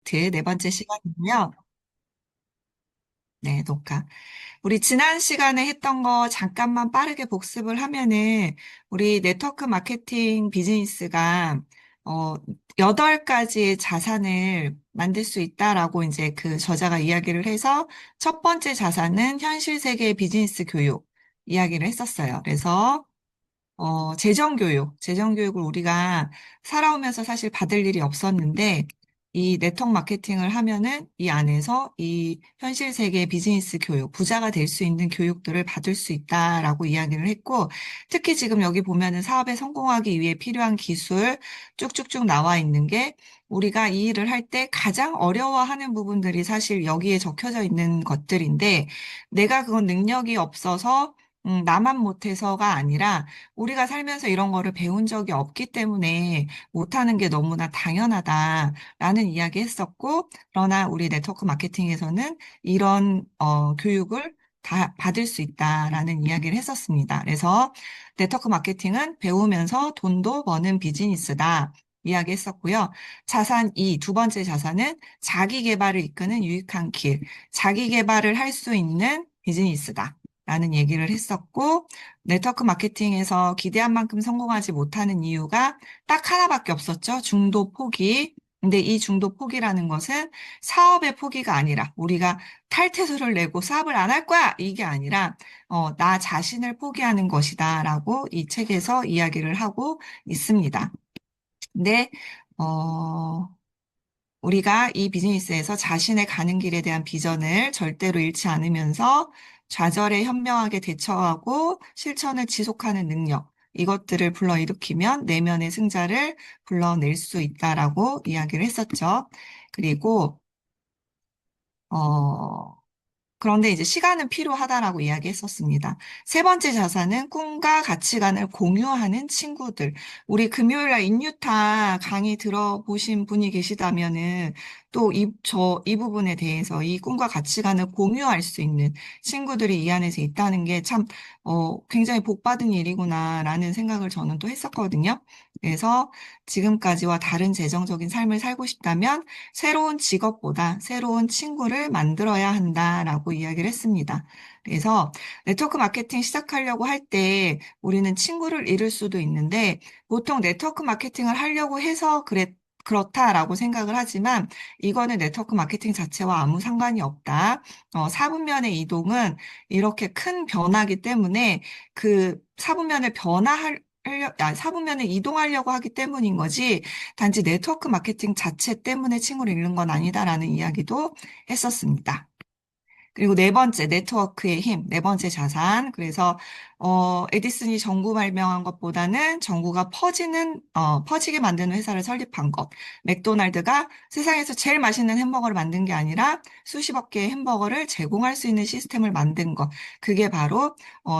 프로젝트 네 번째 시간이고요. 네, 녹화. 우리 지난 시간에 했던 거 잠깐만 빠르게 복습을 하면은 우리 네트워크 마케팅 비즈니스가 어, 8가지의 자산을 만들 수 있다라고 이제 그 저자가 이야기를 해서 첫 번째 자산은 현실 세계 비즈니스 교육 이야기를 했었어요. 그래서 재정교육을 우리가 살아오면서 사실 받을 일이 없었는데, 이 네트워크 마케팅을 하면은 이 안에서 이 현실 세계 비즈니스 교육, 부자가 될 수 있는 교육들을 받을 수 있다라고 이야기를 했고, 특히 지금 여기 보면은 사업에 성공하기 위해 필요한 기술 쭉쭉쭉 나와 있는 게 우리가 이 일을 할 때 가장 어려워하는 부분들이 사실 여기에 적혀져 있는 것들인데, 내가 그건 능력이 없어서 나만 못해서가 아니라 우리가 살면서 이런 거를 배운 적이 없기 때문에 못하는 게 너무나 당연하다라는 이야기 했었고, 그러나 우리 네트워크 마케팅에서는 이런 교육을 다 받을 수 있다라는 이야기를 했었습니다. 그래서 네트워크 마케팅은 배우면서 돈도 버는 비즈니스다. 이야기했었고요. 자산 2, 두 번째 자산은 자기 개발을 이끄는 유익한 길, 자기 개발을 할 수 있는 비즈니스다. 라는 얘기를 했었고, 네트워크 마케팅에서 기대한 만큼 성공하지 못하는 이유가 딱 하나밖에 없었죠. 중도 포기. 근데 이 중도 포기라는 것은 사업의 포기가 아니라 우리가 탈퇴소를 내고 사업을 안 할 거야! 이게 아니라 나 자신을 포기하는 것이다라고 이 책에서 이야기를 하고 있습니다. 근데 어, 우리가 이 비즈니스에서 자신의 가는 길에 대한 비전을 절대로 잃지 않으면서 좌절에 현명하게 대처하고 실천을 지속하는 능력, 이것들을 불러일으키면 내면의 승자를 불러낼 수 있다라고 이야기를 했었죠. 그리고, 어, 그런데 이제 시간은 필요하다라고 이야기했었습니다. 세 번째 자산은 꿈과 가치관을 공유하는 친구들. 우리 금요일 날 인유타 강의 들어보신 분이 계시다면은 또 이 부분에 대해서 이 꿈과 가치관을 공유할 수 있는 친구들이 이 안에서 있다는 게 참, 굉장히 복받은 일이구나라는 생각을 저는 또 했었거든요. 그래서 지금까지와 다른 재정적인 삶을 살고 싶다면 새로운 직업보다 새로운 친구를 만들어야 한다라고 이야기를 했습니다. 그래서 네트워크 마케팅 시작하려고 할 때 우리는 친구를 잃을 수도 있는데 보통 네트워크 마케팅을 하려고 해서 그렇다라고 생각을 하지만 이거는 네트워크 마케팅 자체와 아무 상관이 없다. 사분면의 이동은 이렇게 큰 변화기 때문에 그 사분면을 사분면을 이동하려고 하기 때문인 거지 단지 네트워크 마케팅 자체 때문에 친구를 잃는 건 아니다라는 이야기도 했었습니다. 그리고 네 번째, 네트워크의 힘, 네 번째 자산. 그래서, 에디슨이 전구 발명한 것보다는 전구가 퍼지게 만드는 회사를 설립한 것. 맥도날드가 세상에서 제일 맛있는 햄버거를 만든 게 아니라 수십억 개의 햄버거를 제공할 수 있는 시스템을 만든 것. 그게 바로,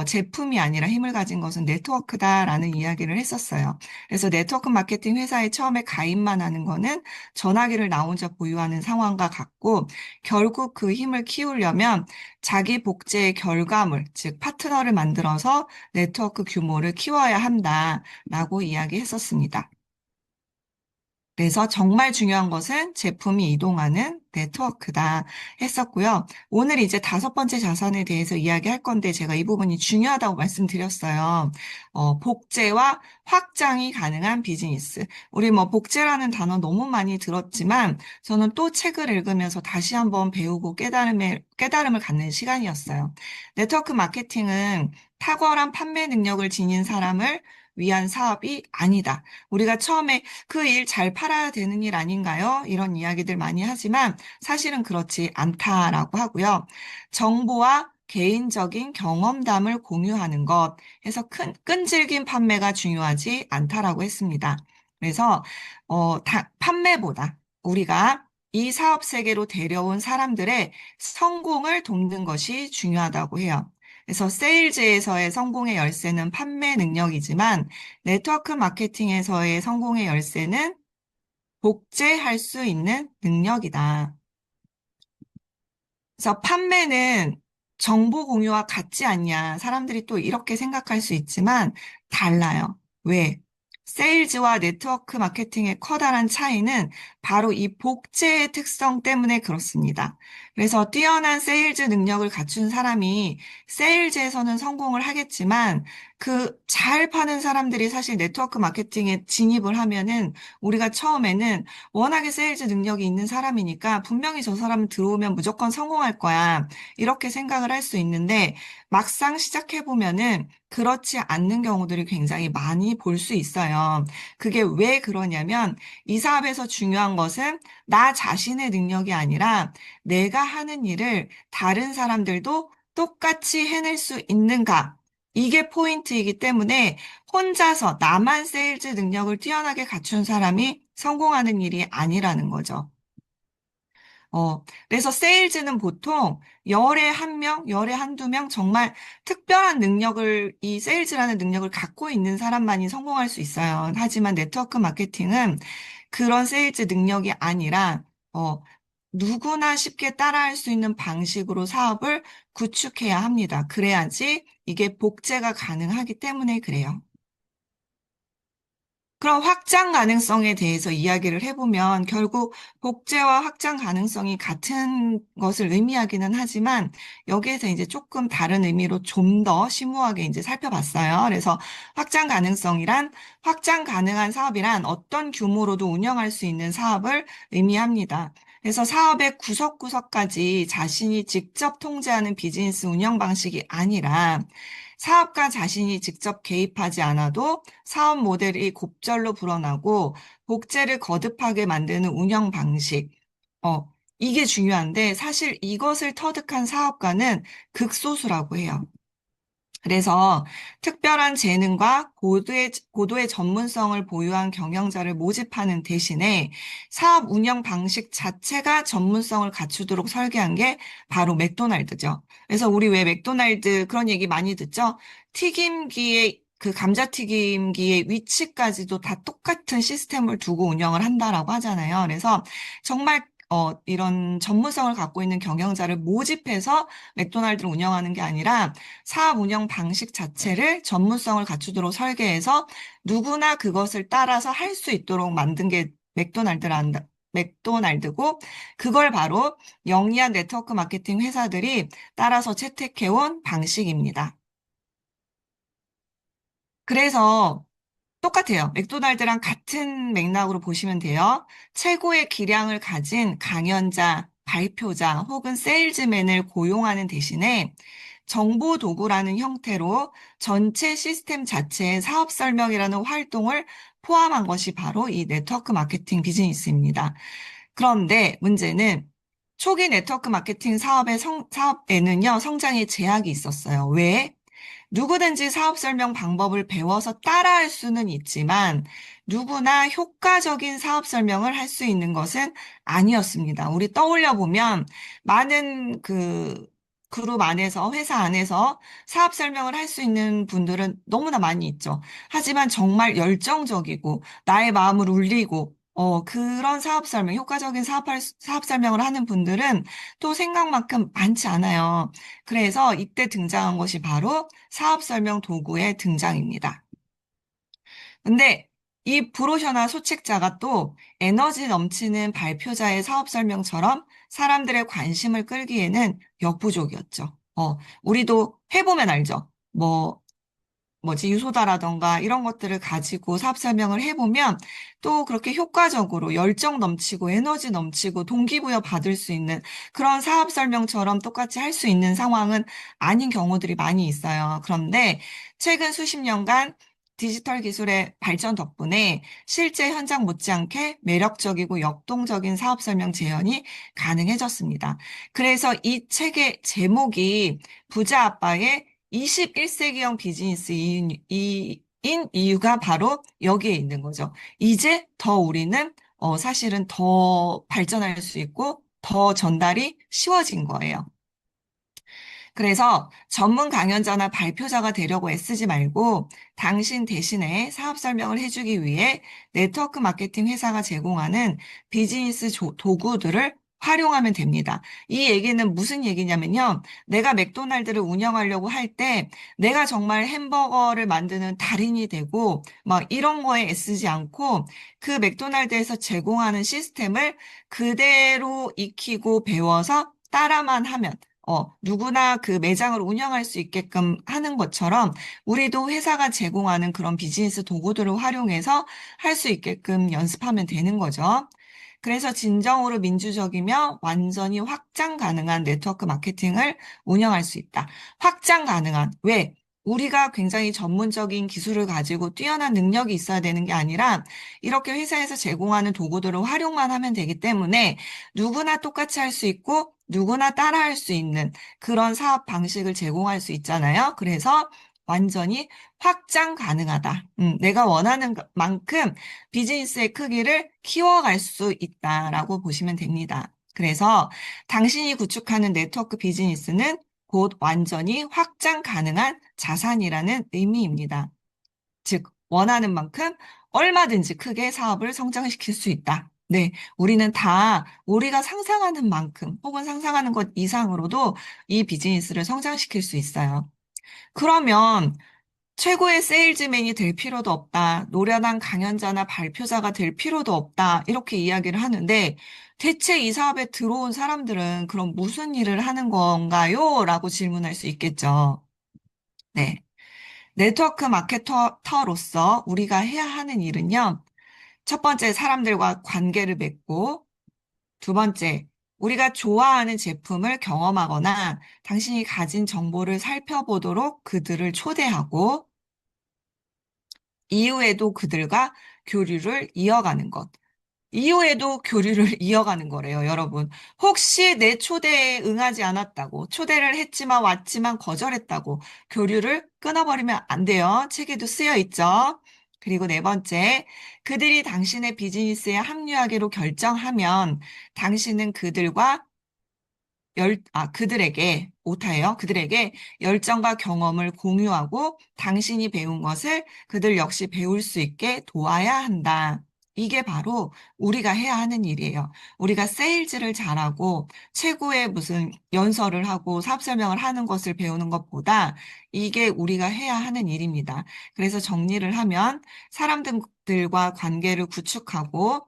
제품이 아니라 힘을 가진 것은 네트워크다라는 이야기를 했었어요. 그래서 네트워크 마케팅 회사에 처음에 가입만 하는 거는 전화기를 나 혼자 보유하는 상황과 같고, 결국 그 힘을 키우려면 자기 복제의 결과물, 즉 파트너를 만들어서 네트워크 규모를 키워야 한다라고 이야기했었습니다. 그래서 정말 중요한 것은 제품이 이동하는 네트워크다 했었고요. 오늘 이제 다섯 번째 자산에 대해서 이야기할 건데 제가 이 부분이 중요하다고 말씀드렸어요. 복제와 확장이 가능한 비즈니스. 우리 뭐 복제라는 단어 너무 많이 들었지만 저는 또 책을 읽으면서 다시 한번 배우고 깨달음을 갖는 시간이었어요. 네트워크 마케팅은 탁월한 판매 능력을 지닌 사람을 위한 사업이 아니다. 우리가 처음에 그 일 잘 팔아야 되는 일 아닌가요? 이런 이야기들 많이 하지만 사실은 그렇지 않다라고 하고요. 정보와 개인적인 경험담을 공유하는 것 해서 끈질긴 판매가 중요하지 않다라고 했습니다. 그래서 판매보다 우리가 이 사업 세계로 데려온 사람들의 성공을 돕는 것이 중요하다고 해요. 그래서 세일즈에서의 성공의 열쇠는 판매 능력이지만 네트워크 마케팅에서의 성공의 열쇠는 복제할 수 있는 능력이다. 그래서 판매는 정보 공유와 같지 않냐. 사람들이 또 이렇게 생각할 수 있지만 달라요. 왜? 세일즈와 네트워크 마케팅의 커다란 차이는 바로 이 복제의 특성 때문에 그렇습니다. 그래서 뛰어난 세일즈 능력을 갖춘 사람이 세일즈에서는 성공을 하겠지만 그 잘 파는 사람들이 사실 네트워크 마케팅에 진입을 하면은 우리가 처음에는 워낙에 세일즈 능력이 있는 사람이니까 분명히 저 사람 들어오면 무조건 성공할 거야. 이렇게 생각을 할 수 있는데 막상 시작해보면은 그렇지 않는 경우들이 굉장히 많이 볼 수 있어요. 그게 왜 그러냐면 이 사업에서 중요한 것은 나 자신의 능력이 아니라 내가 하는 일을 다른 사람들도 똑같이 해낼 수 있는가? 이게 포인트이기 때문에 혼자서 나만 세일즈 능력을 뛰어나게 갖춘 사람이 성공하는 일이 아니라는 거죠. 그래서 세일즈는 보통 열에 한 명, 열에 한두 명 정말 특별한 능력을, 이 세일즈라는 능력을 갖고 있는 사람만이 성공할 수 있어요. 하지만 네트워크 마케팅은 그런 세일즈 능력이 아니라, 누구나 쉽게 따라할 수 있는 방식으로 사업을 구축해야 합니다. 그래야지 이게 복제가 가능하기 때문에 그래요. 그럼 확장 가능성에 대해서 이야기를 해보면 결국 복제와 확장 가능성이 같은 것을 의미하기는 하지만 여기에서 이제 조금 다른 의미로 좀 더 심오하게 이제 살펴봤어요. 그래서 확장 가능성이란 확장 가능한 사업이란 어떤 규모로도 운영할 수 있는 사업을 의미합니다. 그래서 사업의 구석구석까지 자신이 직접 통제하는 비즈니스 운영 방식이 아니라 사업가 자신이 직접 개입하지 않아도 사업 모델이 곱절로 불어나고 복제를 거듭하게 만드는 운영 방식. 이게 중요한데 사실 이것을 터득한 사업가는 극소수라고 해요. 그래서 특별한 재능과 고도의 전문성을 보유한 경영자를 모집하는 대신에 사업 운영 방식 자체가 전문성을 갖추도록 설계한 게 바로 맥도날드죠. 그래서 우리 왜 맥도날드 그런 얘기 많이 듣죠? 튀김기의 그 감자튀김기의 위치까지도 다 똑같은 시스템을 두고 운영을 한다라고 하잖아요. 그래서 정말 이런 전문성을 갖고 있는 경영자를 모집해서 맥도날드를 운영하는 게 아니라 사업 운영 방식 자체를 전문성을 갖추도록 설계해서 누구나 그것을 따라서 할 수 있도록 만든 게 맥도날드고 그걸 바로 영리한 네트워크 마케팅 회사들이 따라서 채택해온 방식입니다. 그래서 똑같아요. 맥도날드랑 같은 맥락으로 보시면 돼요. 최고의 기량을 가진 강연자, 발표자 혹은 세일즈맨을 고용하는 대신에 정보 도구라는 형태로 전체 시스템 자체의 사업 설명이라는 활동을 포함한 것이 바로 이 네트워크 마케팅 비즈니스입니다. 그런데 문제는 초기 네트워크 마케팅 사업에는요, 성장에 제약이 있었어요. 왜? 누구든지 사업 설명 방법을 배워서 따라할 수는 있지만 누구나 효과적인 사업 설명을 할 수 있는 것은 아니었습니다. 우리 떠올려 보면 많은 그 그룹 안에서, 회사 안에서 사업 설명을 할 수 있는 분들은 너무나 많이 있죠. 하지만 정말 열정적이고 나의 마음을 울리고 그런 사업 설명, 효과적인 사업 설명을 하는 분들은 또 생각만큼 많지 않아요. 그래서 이때 등장한 것이 바로 사업 설명 도구의 등장입니다. 근데 이 브로셔나 소책자가 또 에너지 넘치는 발표자의 사업 설명처럼 사람들의 관심을 끌기에는 역부족이었죠. 우리도 해보면 알죠. 유소다라던가 이런 것들을 가지고 사업 설명을 해보면 또 그렇게 효과적으로 열정 넘치고 에너지 넘치고 동기부여 받을 수 있는 그런 사업 설명처럼 똑같이 할 수 있는 상황은 아닌 경우들이 많이 있어요. 그런데 최근 수십 년간 디지털 기술의 발전 덕분에 실제 현장 못지않게 매력적이고 역동적인 사업 설명 재현이 가능해졌습니다. 그래서 이 책의 제목이 부자 아빠의 21세기형 비즈니스인 이유가 바로 여기에 있는 거죠. 이제 더 우리는 사실은 더 발전할 수 있고 더 전달이 쉬워진 거예요. 그래서 전문 강연자나 발표자가 되려고 애쓰지 말고 당신 대신에 사업 설명을 해주기 위해 네트워크 마케팅 회사가 제공하는 비즈니스 도구들을 활용하면 됩니다. 이 얘기는 무슨 얘기냐면요. 내가 맥도날드를 운영하려고 할 때 내가 정말 햄버거를 만드는 달인이 되고 막 이런 거에 애쓰지 않고 그 맥도날드에서 제공하는 시스템을 그대로 익히고 배워서 따라만 하면 누구나 그 매장을 운영할 수 있게끔 하는 것처럼 우리도 회사가 제공하는 그런 비즈니스 도구들을 활용해서 할 수 있게끔 연습하면 되는 거죠. 그래서 진정으로 민주적이며 완전히 확장 가능한 네트워크 마케팅을 운영할 수 있다. 확장 가능한. 왜? 우리가 굉장히 전문적인 기술을 가지고 뛰어난 능력이 있어야 되는 게 아니라 이렇게 회사에서 제공하는 도구들을 활용만 하면 되기 때문에 누구나 똑같이 할 수 있고 누구나 따라할 수 있는 그런 사업 방식을 제공할 수 있잖아요. 그래서 완전히 확장 가능하다. 내가 원하는 만큼 비즈니스의 크기를 키워갈 수 있다라고 보시면 됩니다. 그래서 당신이 구축하는 네트워크 비즈니스는 곧 완전히 확장 가능한 자산이라는 의미입니다. 즉, 원하는 만큼 얼마든지 크게 사업을 성장시킬 수 있다. 네, 우리는 다 우리가 상상하는 만큼 혹은 상상하는 것 이상으로도 이 비즈니스를 성장시킬 수 있어요. 그러면 최고의 세일즈맨이 될 필요도 없다. 노련한 강연자나 발표자가 될 필요도 없다. 이렇게 이야기를 하는데 대체 이 사업에 들어온 사람들은 그럼 무슨 일을 하는 건가요? 라고 질문할 수 있겠죠. 네. 네트워크 마케터로서 우리가 해야 하는 일은요. 첫 번째, 사람들과 관계를 맺고, 두 번째, 우리가 좋아하는 제품을 경험하거나 당신이 가진 정보를 살펴보도록 그들을 초대하고, 이후에도 그들과 교류를 이어가는 것. 이후에도 교류를 이어가는 거래요, 여러분. 혹시 내 초대에 응하지 않았다고, 초대를 했지만 왔지만 거절했다고 교류를 끊어버리면 안 돼요. 책에도 쓰여 있죠. 그리고 네 번째, 그들이 당신의 비즈니스에 합류하기로 결정하면 당신은 그들에게, 오타예요. 그들에게 열정과 경험을 공유하고 당신이 배운 것을 그들 역시 배울 수 있게 도와야 한다. 이게 바로 우리가 해야 하는 일이에요. 우리가 세일즈를 잘하고 최고의 무슨 연설을 하고 사업 설명을 하는 것을 배우는 것보다 이게 우리가 해야 하는 일입니다. 그래서 정리를 하면 사람들과 관계를 구축하고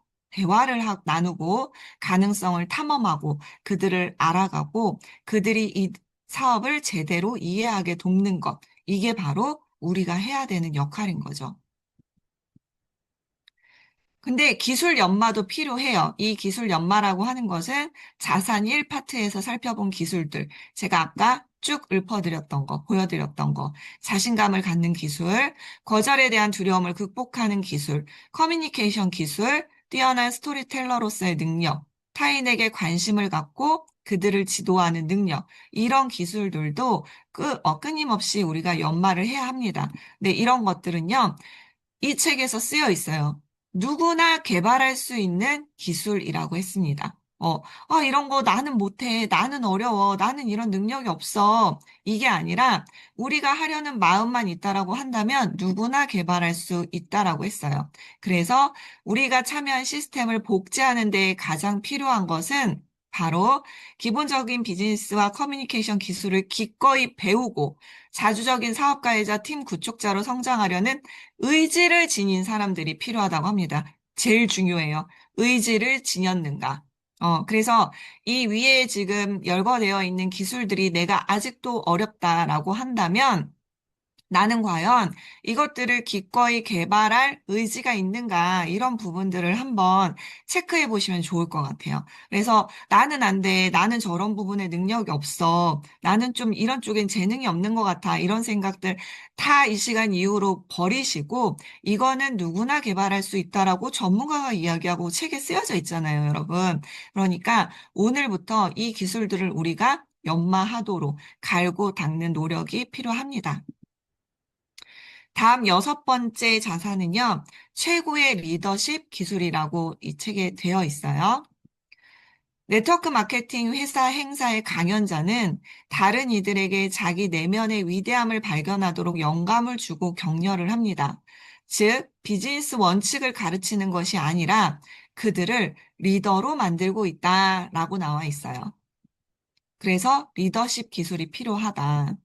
나누고 가능성을 탐험하고 그들을 알아가고 그들이 이 사업을 제대로 이해하게 돕는 것. 이게 바로 우리가 해야 되는 역할인 거죠. 근데 기술 연마도 필요해요. 이 기술 연마라고 하는 것은 자산 1파트에서 살펴본 기술들. 제가 아까 쭉 읊어드렸던 거, 보여드렸던 거. 자신감을 갖는 기술, 거절에 대한 두려움을 극복하는 기술, 커뮤니케이션 기술, 뛰어난 스토리텔러로서의 능력, 타인에게 관심을 갖고 그들을 지도하는 능력. 이런 기술들도 끊임없이 우리가 연마를 해야 합니다. 근데 이런 것들은요. 이 책에서 쓰여 있어요. 누구나 개발할 수 있는 기술이라고 했습니다. 이런 거 나는 못해. 나는 어려워. 나는 이런 능력이 없어. 이게 아니라 우리가 하려는 마음만 있다라고 한다면 누구나 개발할 수 있다라고 했어요. 그래서 우리가 참여한 시스템을 복제하는 데 가장 필요한 것은 바로 기본적인 비즈니스와 커뮤니케이션 기술을 기꺼이 배우고 자주적인 사업가이자 팀 구축자로 성장하려는 의지를 지닌 사람들이 필요하다고 합니다. 제일 중요해요. 의지를 지녔는가. 그래서 이 위에 지금 열거되어 있는 기술들이 내가 아직도 어렵다라고 한다면 나는 과연 이것들을 기꺼이 개발할 의지가 있는가, 이런 부분들을 한번 체크해 보시면 좋을 것 같아요. 그래서 나는 안 돼, 나는 저런 부분에 능력이 없어, 나는 좀 이런 쪽엔 재능이 없는 것 같아, 이런 생각들 다 이 시간 이후로 버리시고, 이거는 누구나 개발할 수 있다라고 전문가가 이야기하고 책에 쓰여져 있잖아요, 여러분. 그러니까 오늘부터 이 기술들을 우리가 연마하도록 갈고 닦는 노력이 필요합니다. 다음 여섯 번째 자산은요, 최고의 리더십 기술이라고 이 책에 되어 있어요. 네트워크 마케팅 회사 행사의 강연자는 다른 이들에게 자기 내면의 위대함을 발견하도록 영감을 주고 격려를 합니다. 즉, 비즈니스 원칙을 가르치는 것이 아니라 그들을 리더로 만들고 있다라고 나와 있어요. 그래서 리더십 기술이 필요하다.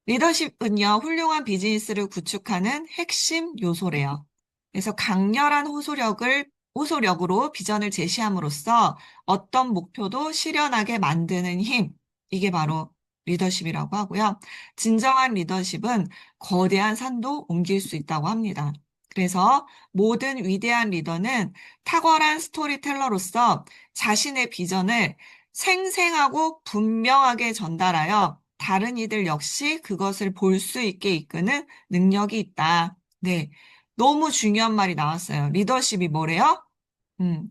리더십은요, 훌륭한 비즈니스를 구축하는 핵심 요소래요. 그래서 강렬한 호소력으로 비전을 제시함으로써 어떤 목표도 실현하게 만드는 힘. 이게 바로 리더십이라고 하고요. 진정한 리더십은 거대한 산도 옮길 수 있다고 합니다. 그래서 모든 위대한 리더는 탁월한 스토리텔러로서 자신의 비전을 생생하고 분명하게 전달하여 다른 이들 역시 그것을 볼 수 있게 이끄는 능력이 있다. 네. 너무 중요한 말이 나왔어요. 리더십이 뭐래요?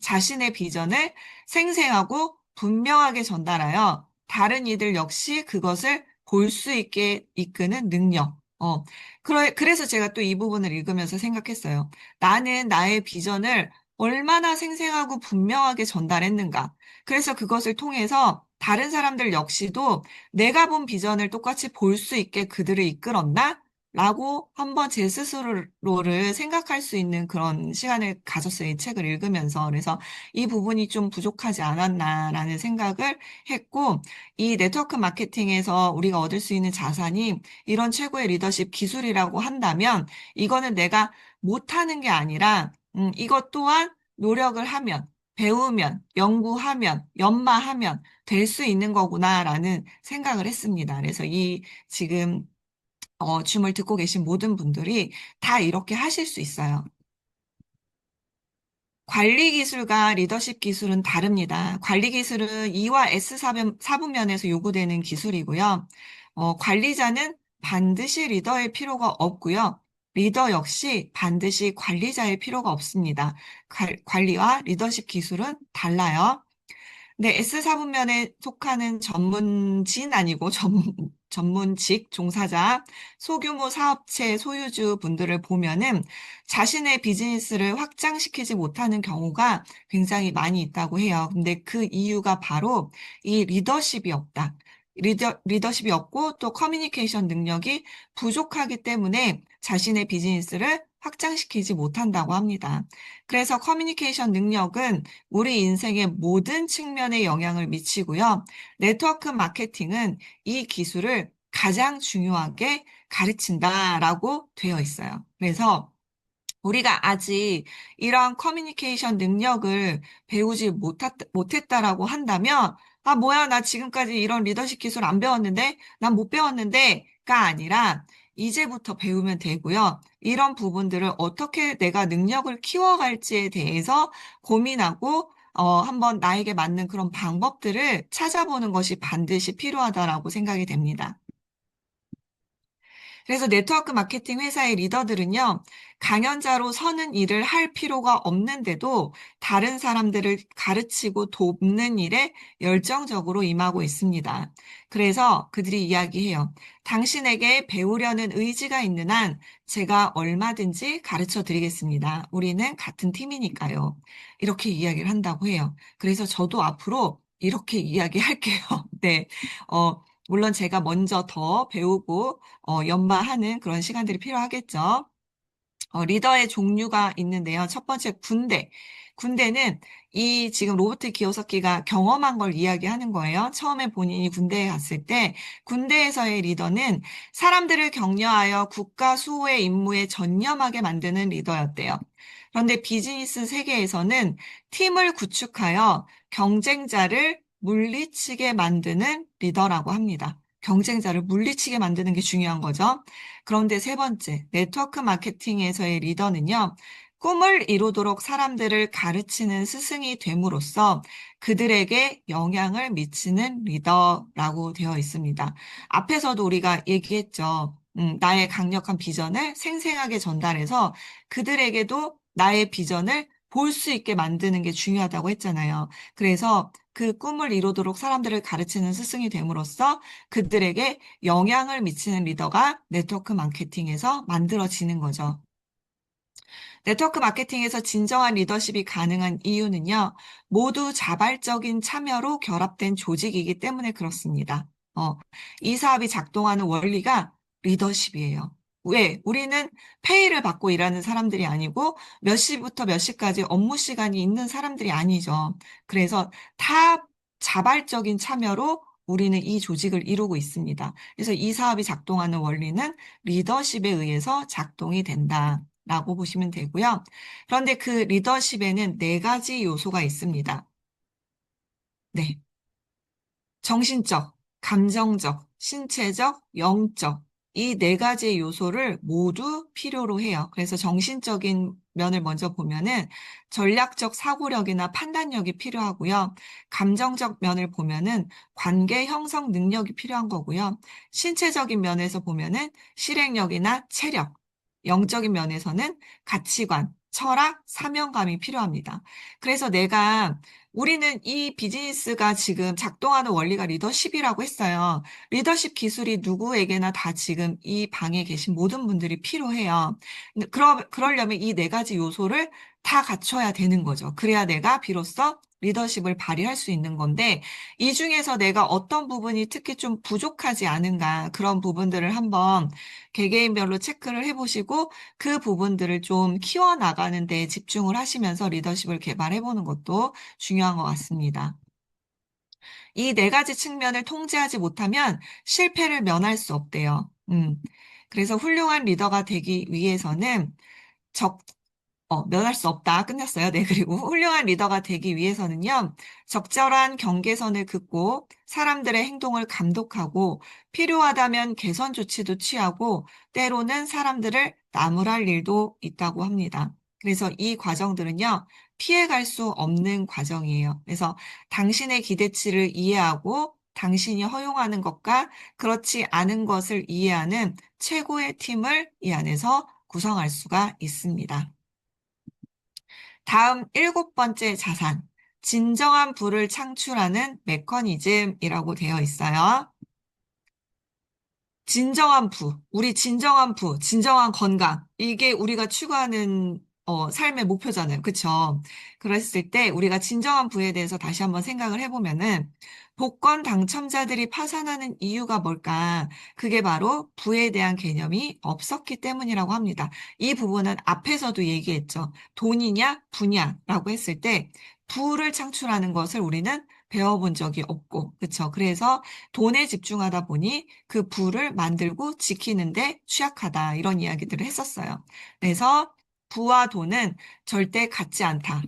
자신의 비전을 생생하고 분명하게 전달하여 다른 이들 역시 그것을 볼 수 있게 이끄는 능력. 그래서 제가 또 이 부분을 읽으면서 생각했어요. 나는 나의 비전을 얼마나 생생하고 분명하게 전달했는가. 그래서 그것을 통해서 다른 사람들 역시도 내가 본 비전을 똑같이 볼 수 있게 그들을 이끌었나? 라고 한번 제 스스로를 생각할 수 있는 그런 시간을 가졌어요. 이 책을 읽으면서. 그래서 이 부분이 좀 부족하지 않았나라는 생각을 했고, 이 네트워크 마케팅에서 우리가 얻을 수 있는 자산이 이런 최고의 리더십 기술이라고 한다면, 이거는 내가 못하는 게 아니라, 이것 또한 노력을 하면, 배우면, 연구하면, 연마하면 될 수 있는 거구나라는 생각을 했습니다. 그래서 이 지금 줌을 듣고 계신 모든 분들이 다 이렇게 하실 수 있어요. 관리 기술과 리더십 기술은 다릅니다. 관리 기술은 E와 S 사분면에서 요구되는 기술이고요. 관리자는 반드시 리더의 필요가 없고요. 리더 역시 반드시 관리자의 필요가 없습니다. 관리와 리더십 기술은 달라요. 네, S사분면에 속하는 전문진 아니고 전문직 종사자, 소규모 사업체 소유주 분들을 보면은 자신의 비즈니스를 확장시키지 못하는 경우가 굉장히 많이 있다고 해요. 근데 그 이유가 바로 이 리더십이 없다. 리더십이 없고 또 커뮤니케이션 능력이 부족하기 때문에 자신의 비즈니스를 확장시키지 못한다고 합니다. 그래서 커뮤니케이션 능력은 우리 인생의 모든 측면에 영향을 미치고요. 네트워크 마케팅은 이 기술을 가장 중요하게 가르친다라고 되어 있어요. 그래서 우리가 아직 이러한 커뮤니케이션 능력을 배우지 못했다라고 한다면, 아, 뭐야, 나 지금까지 이런 리더십 기술 안 배웠는데, 난 못 배웠는데가 아니라, 이제부터 배우면 되고요. 이런 부분들을 어떻게 내가 능력을 키워갈지에 대해서 고민하고, 한번 나에게 맞는 그런 방법들을 찾아보는 것이 반드시 필요하다라고 생각이 됩니다. 그래서 네트워크 마케팅 회사의 리더들은요, 강연자로 서는 일을 할 필요가 없는데도 다른 사람들을 가르치고 돕는 일에 열정적으로 임하고 있습니다. 그래서 그들이 이야기해요. 당신에게 배우려는 의지가 있는 한 제가 얼마든지 가르쳐 드리겠습니다. 우리는 같은 팀이니까요. 이렇게 이야기를 한다고 해요. 그래서 저도 앞으로 이렇게 이야기할게요. 네. 물론 제가 먼저 더 배우고 연마하는 그런 시간들이 필요하겠죠. 리더의 종류가 있는데요. 첫 번째 군대. 군대는 이 지금 로버트 키오사키가 경험한 걸 이야기하는 거예요. 처음에 본인이 군대에 갔을 때 군대에서의 리더는 사람들을 격려하여 국가 수호의 임무에 전념하게 만드는 리더였대요. 그런데 비즈니스 세계에서는 팀을 구축하여 경쟁자를 물리치게 만드는 리더라고 합니다. 경쟁자를 물리치게 만드는 게 중요한 거죠. 그런데 세 번째, 네트워크 마케팅에서의 리더는요, 꿈을 이루도록 사람들을 가르치는 스승이 됨으로써 그들에게 영향을 미치는 리더라고 되어 있습니다. 앞에서도 우리가 얘기했죠. 나의 강력한 비전을 생생하게 전달해서 그들에게도 나의 비전을 볼 수 있게 만드는 게 중요하다고 했잖아요. 그래서 그 꿈을 이루도록 사람들을 가르치는 스승이 됨으로써 그들에게 영향을 미치는 리더가 네트워크 마케팅에서 만들어지는 거죠. 네트워크 마케팅에서 진정한 리더십이 가능한 이유는요, 모두 자발적인 참여로 결합된 조직이기 때문에 그렇습니다. 이 사업이 작동하는 원리가 리더십이에요. 왜? 우리는 페이를 받고 일하는 사람들이 아니고 몇 시부터 몇 시까지 업무 시간이 있는 사람들이 아니죠. 그래서 다 자발적인 참여로 우리는 이 조직을 이루고 있습니다. 그래서 이 사업이 작동하는 원리는 리더십에 의해서 작동이 된다라고 보시면 되고요. 그런데 그 리더십에는 네 가지 요소가 있습니다. 네. 정신적, 감정적, 신체적, 영적. 이 네 가지의 요소를 모두 필요로 해요. 그래서 정신적인 면을 먼저 보면은 전략적 사고력이나 판단력이 필요하고요. 감정적 면을 보면은 관계 형성 능력이 필요한 거고요. 신체적인 면에서 보면은 실행력이나 체력, 영적인 면에서는 가치관, 철학, 사명감이 필요합니다. 그래서 우리는 이 비즈니스가 지금 작동하는 원리가 리더십이라고 했어요. 리더십 기술이 누구에게나 다 지금 이 방에 계신 모든 분들이 필요해요. 근데 그러려면 이 네 가지 요소를 다 갖춰야 되는 거죠. 그래야 내가 비로소 리더십을 발휘할 수 있는 건데, 이 중에서 내가 어떤 부분이 특히 좀 부족하지 않은가, 그런 부분들을 한번 개개인별로 체크를 해보시고, 그 부분들을 좀 키워나가는 데 집중을 하시면서 리더십을 개발해보는 것도 중요한 것 같습니다. 이 네 가지 측면을 통제하지 못하면 실패를 면할 수 없대요. 그래서 훌륭한 리더가 되기 위해서는 적, 면할 수 없다. 끝났어요. 네. 그리고 훌륭한 리더가 되기 위해서는요, 적절한 경계선을 긋고 사람들의 행동을 감독하고 필요하다면 개선 조치도 취하고 때로는 사람들을 나무랄 일도 있다고 합니다. 그래서 이 과정들은요, 피해갈 수 없는 과정이에요. 그래서 당신의 기대치를 이해하고 당신이 허용하는 것과 그렇지 않은 것을 이해하는 최고의 팀을 이 안에서 구성할 수가 있습니다. 다음 일곱 번째 자산, 진정한 부를 창출하는 메커니즘이라고 되어 있어요. 진정한 부, 우리 진정한 부, 진정한 건강. 이게 우리가 추구하는 삶의 목표잖아요. 그쵸? 그랬을 때 우리가 진정한 부에 대해서 다시 한번 생각을 해보면은 복권 당첨자들이 파산하는 이유가 뭘까? 그게 바로 부에 대한 개념이 없었기 때문이라고 합니다. 이 부분은 앞에서도 얘기했죠. 돈이냐, 부냐라고 했을 때 부를 창출하는 것을 우리는 배워본 적이 없고, 그쵸? 그래서 돈에 집중하다 보니 그 부를 만들고 지키는데 취약하다. 이런 이야기들을 했었어요. 그래서 부와 돈은 절대 같지 않다.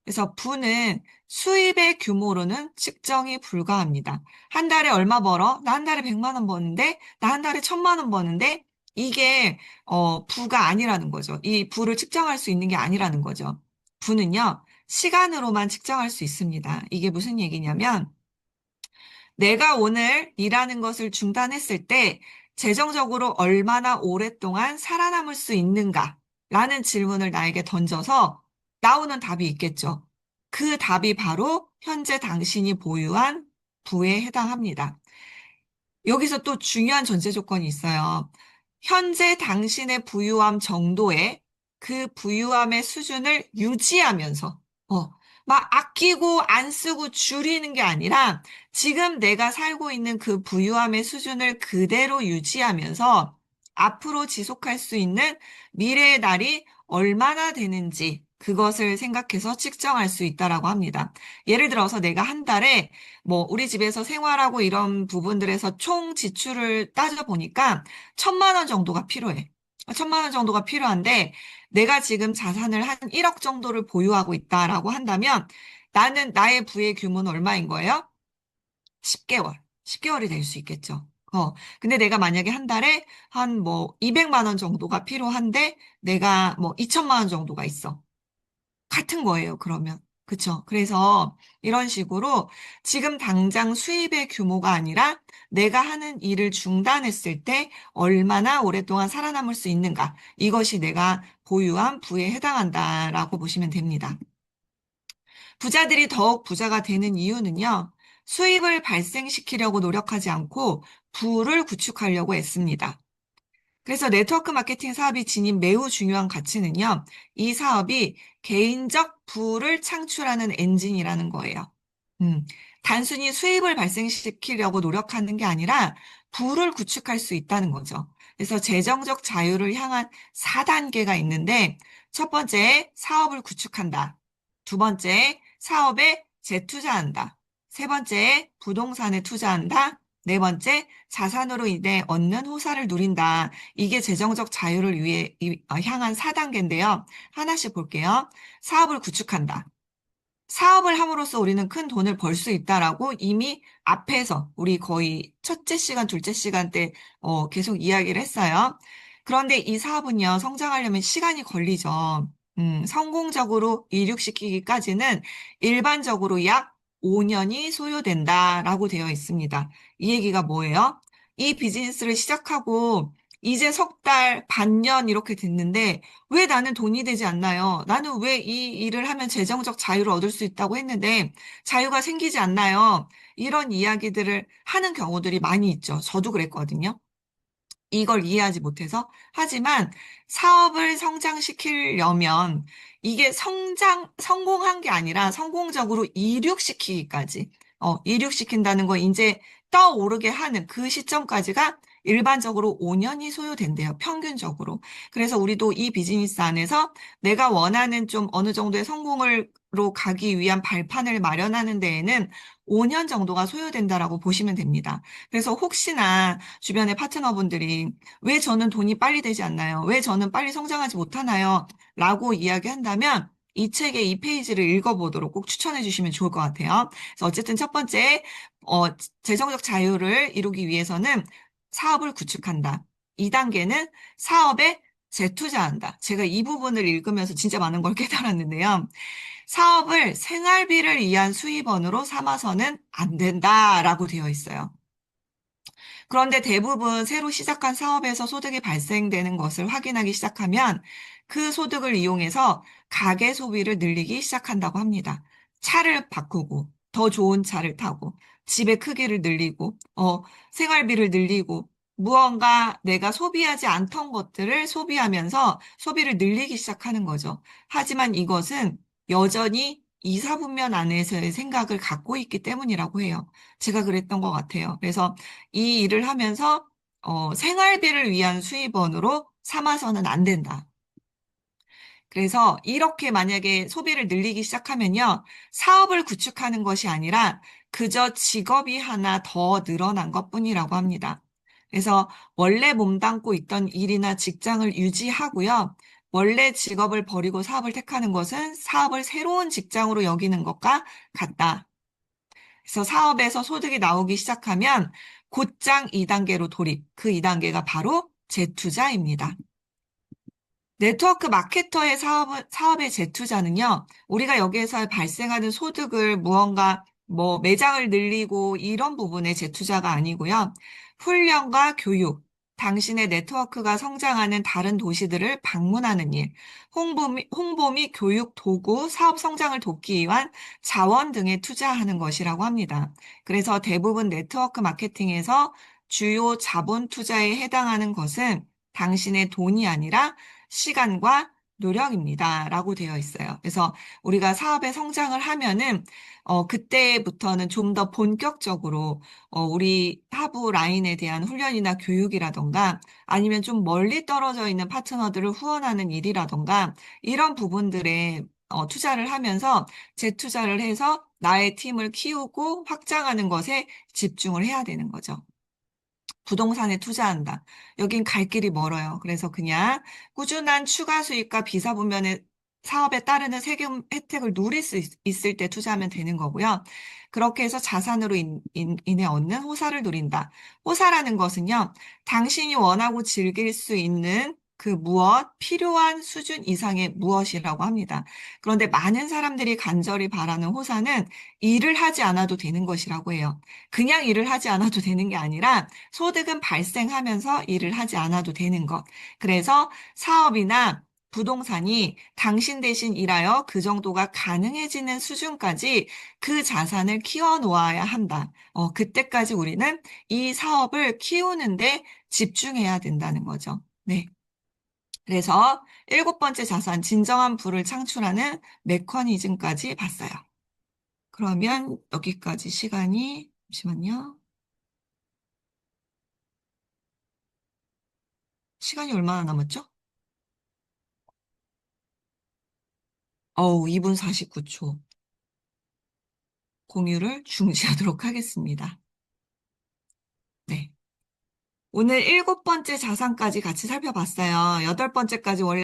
그래서 부는 수입의 규모로는 측정이 불가합니다. 한 달에 얼마 벌어? 나 한 달에 100만 원 버는데, 나 한 달에 1000만 원 버는데, 이게, 부가 아니라는 거죠. 이 부를 측정할 수 있는 게 아니라는 거죠. 부는요, 시간으로만 측정할 수 있습니다. 이게 무슨 얘기냐면, 내가 오늘 일하는 것을 중단했을 때 재정적으로 얼마나 오랫동안 살아남을 수 있는가? 라는 질문을 나에게 던져서 나오는 답이 있겠죠. 그 답이 바로 현재 당신이 보유한 부에 해당합니다. 여기서 또 중요한 전제 조건이 있어요. 현재 당신의 부유함 정도의 그 부유함의 수준을 유지하면서, 어, 막 아끼고 안 쓰고 줄이는 게 아니라 지금 내가 살고 있는 그 부유함의 수준을 그대로 유지하면서 앞으로 지속할 수 있는 미래의 날이 얼마나 되는지 그것을 생각해서 측정할 수 있다라고 합니다. 예를 들어서 내가 한 달에 우리 집에서 생활하고 이런 부분들에서 총 지출을 따져보니까 1,000만 원 정도가 필요해. 1,000만 원 정도가 필요한데 내가 지금 자산을 한 1억 정도를 보유하고 있다라고 한다면 나는 나의 부의 규모는 얼마인 거예요? 10개월. 10개월이 될 수 있겠죠. 근데 내가 만약에 한 달에 한 200만 원 정도가 필요한데 내가 2천만 원 정도가 있어. 같은 거예요, 그러면. 그쵸? 그래서 이런 식으로 지금 당장 수입의 규모가 아니라 내가 하는 일을 중단했을 때 얼마나 오랫동안 살아남을 수 있는가. 이것이 내가 보유한 부에 해당한다라고 보시면 됩니다. 부자들이 더욱 부자가 되는 이유는요, 수입을 발생시키려고 노력하지 않고 부를 구축하려고 애씁니다. 그래서 네트워크 마케팅 사업이 지닌 매우 중요한 가치는요, 이 사업이 개인적 부를 창출하는 엔진이라는 거예요. 음, 단순히 수입을 발생시키려고 노력하는 게 아니라 부를 구축할 수 있다는 거죠. 그래서 재정적 자유를 향한 4단계가 있는데, 첫 번째, 사업을 구축한다. 두 번째, 사업에 재투자한다. 세 번째, 부동산에 투자한다. 네 번째, 자산으로 인해 얻는 호사를 누린다. 이게 재정적 자유를 향한 4단계인데요. 하나씩 볼게요. 사업을 구축한다. 사업을 함으로써 우리는 큰 돈을 벌 수 있다라고 이미 앞에서 우리 거의 첫째 시간, 둘째 시간 때 계속 이야기를 했어요. 그런데 이 사업은요, 성장하려면 시간이 걸리죠. 성공적으로 이륙시키기까지는 일반적으로 약 5년이 소요된다라고 되어 있습니다. 이 얘기가 뭐예요? 이 비즈니스를 시작하고 이제 석 달, 반년 이렇게 됐는데 왜 나는 돈이 되지 않나요? 나는 왜 이 일을 하면 재정적 자유를 얻을 수 있다고 했는데 자유가 생기지 않나요? 이런 이야기들을 하는 경우들이 많이 있죠. 저도 그랬거든요. 이걸 이해하지 못해서. 하지만 사업을 성장시키려면 이게 성공한 게 아니라 성공적으로 이륙시키기까지, 이륙시킨다는 거 이제 떠오르게 하는 그 시점까지가 일반적으로 5년이 소요된대요. 평균적으로. 그래서 우리도 이 비즈니스 안에서 내가 원하는 좀 어느 정도의 성공으로 가기 위한 발판을 마련하는 데에는 5년 정도가 소요된다라고 보시면 됩니다. 그래서 혹시나 주변의 파트너분들이 왜 저는 돈이 빨리 되지 않나요? 왜 저는 빨리 성장하지 못하나요? 라고 이야기한다면 이 책의 이 페이지를 읽어보도록 꼭 추천해 주시면 좋을 것 같아요. 그래서 어쨌든 첫 번째, 어, 재정적 자유를 이루기 위해서는 사업을 구축한다. 2단계는 사업에 재투자한다. 제가 이 부분을 읽으면서 진짜 많은 걸 깨달았는데요. 사업을 생활비를 위한 수입원으로 삼아서는 안 된다라고 되어 있어요. 그런데 대부분 새로 시작한 사업에서 소득이 발생되는 것을 확인하기 시작하면 그 소득을 이용해서 가계 소비를 늘리기 시작한다고 합니다. 차를 바꾸고, 더 좋은 차를 타고, 집의 크기를 늘리고, 생활비를 늘리고, 무언가 내가 소비하지 않던 것들을 소비하면서 소비를 늘리기 시작하는 거죠. 하지만 이것은 여전히 이사분면 안에서의 생각을 갖고 있기 때문이라고 해요. 제가 그랬던 것 같아요. 그래서 이 일을 하면서 생활비를 위한 수입원으로 삼아서는 안 된다. 그래서 이렇게 만약에 소비를 늘리기 시작하면요, 사업을 구축하는 것이 아니라 그저 직업이 하나 더 늘어난 것뿐이라고 합니다. 그래서 원래 몸담고 있던 일이나 직장을 유지하고요, 원래 직업을 버리고 사업을 택하는 것은 사업을 새로운 직장으로 여기는 것과 같다. 그래서 사업에서 소득이 나오기 시작하면 곧장 2단계로 돌입. 그 2단계가 바로 재투자입니다. 네트워크 마케터의 사업의 재투자는요, 우리가 여기에서 발생하는 소득을 무언가 매장을 늘리고 이런 부분의 재투자가 아니고요. 훈련과 교육, 당신의 네트워크가 성장하는 다른 도시들을 방문하는 일, 홍보 및 교육 도구, 사업 성장을 돕기 위한 자원 등에 투자하는 것이라고 합니다. 그래서 대부분 네트워크 마케팅에서 주요 자본 투자에 해당하는 것은 당신의 돈이 아니라 시간과 노력입니다. 라고 되어 있어요. 그래서 우리가 사업의 성장을 하면은, 그때부터는 좀 더 본격적으로, 우리 하부 라인에 대한 훈련이나 교육이라던가, 아니면 좀 멀리 떨어져 있는 파트너들을 후원하는 일이라던가, 이런 부분들에 투자를 하면서 재투자를 해서 나의 팀을 키우고 확장하는 것에 집중을 해야 되는 거죠. 부동산에 투자한다. 여긴 갈 길이 멀어요. 그래서 그냥 꾸준한 추가 수익과 비사분면의 사업에 따르는 세금 혜택을 누릴 수 있을 때 투자하면 되는 거고요. 그렇게 해서 자산으로 인해 얻는 호사를 누린다. 호사라는 것은요, 당신이 원하고 즐길 수 있는 그 필요한 수준 이상의 무엇이라고 합니다. 그런데 많은 사람들이 간절히 바라는 호사는 일을 하지 않아도 되는 것이라고 해요. 그냥 일을 하지 않아도 되는 게 아니라 소득은 발생하면서 일을 하지 않아도 되는 것. 그래서 사업이나 부동산이 당신 대신 일하여 그 정도가 가능해지는 수준까지 그 자산을 키워 놓아야 한다. 그때까지 우리는 이 사업을 키우는데 집중해야 된다는 거죠. 네. 그래서 7번째 자산, 진정한 부를 창출하는 메커니즘까지 봤어요. 그러면 여기까지 시간이, 잠시만요. 시간이 얼마나 남았죠? 2분 49초. 공유를 중지하도록 하겠습니다. 네. 오늘 일곱 번째 자산까지 같이 살펴봤어요. 여덟 번째까지 원래